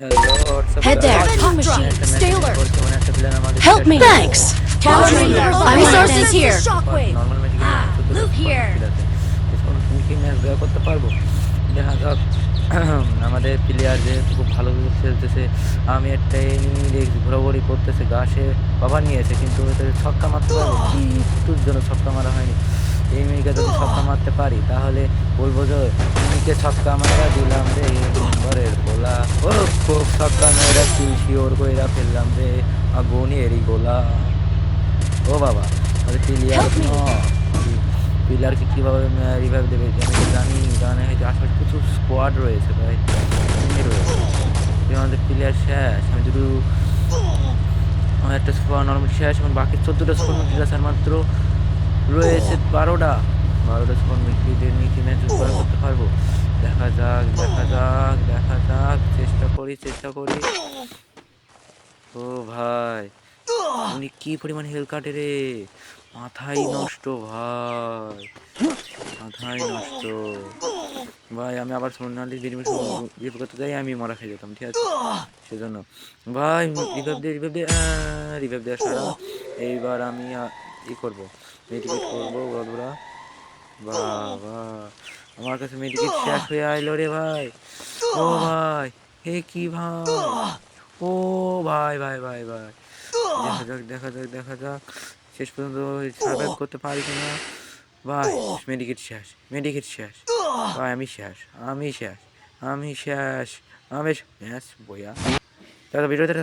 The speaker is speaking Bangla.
Hello, what's up, Head there. guys? Pump machine. Stay alert. বর্তমানে একটা villain আমাদের Help শেষ me. করে দিল। Thanks. Resources here. Shockwave. Normal magic এর শুধু Look here. skill আছে। এসব তুমি কি ম্যাচ ব্যবহার করতে পারবো? দেখা যাক আমাদের প্লেয়ার যেহেতু খুব ভালো খেলতেছে, আমি একটা এনিমি দেখছি ঘোরাঘুরি করতেছে, ঘাসে কভার নিয়েছে, কিন্তু এটাকে ছক্কা মারতে পারবো একটুর জন্য ছক্কা মারা হয়নি। এই মেয়েকে যদি ছক্কা মারতে পারি তাহলে বলবো যে এনিমিকে ছক্কা মারা দিলাম রে ঘরের পোলা, ও খুব ছক্কা মেয়েরা কি শিওর কইরা ফেললাম রে আগুনেরই গোলা। ও বাবা, তাহলে প্লেয়ারকে কীভাবে রিভাইভ দেবে আমি তো জানি, জানে হয়তো আশেপাশে প্রচুর স্কোয়াড রয়েছে ভাই, রয়েছে আমাদের প্লেয়ার শেষ। আমি শুধু আমার একটা স্কোয়াড নর্মাল শেষ এবং বাকি 14টা স্কোয়াড মিট্রিক আছে, আর মাত্র রয়েছে 12টা স্কোয়াড মিট্রিকদের নিয়ে কি ম্যাচ জয় করতে পারবো। দেখা যাক দেখা যাক দেখা যাক, চেষ্টা করি। ও ভাই, উনি কি পরিমাণ হেল কাটে রে, মাথাই নষ্ট ভাই, মাথাই নষ্ট ভাই। আমি আবার সোনালি রিভ করতে যাই, আমি মারা খেয়ে যেতাম, ঠিক আছে, সেজন্য ভাই রিভাইভ দেওয়া সারা। এইবার আমি ই করবো, মেডিকেট করবো বন্ধুরা। বাবা, আমার কাছে মেডিকেট শেষ হয়ে আইলো রে ভাই। ও ভাই, হে কি ভাই, ও ভাই ভাই ভাই ভাই, দেখা যাক শেষ পর্যন্ত সার্ভাইভ করতে পারি কিনা ভাই। মেডিকেট শেষ ভাই, আমি শেষ ম্যাচ বইয়া। তাহলে ভিডিওতে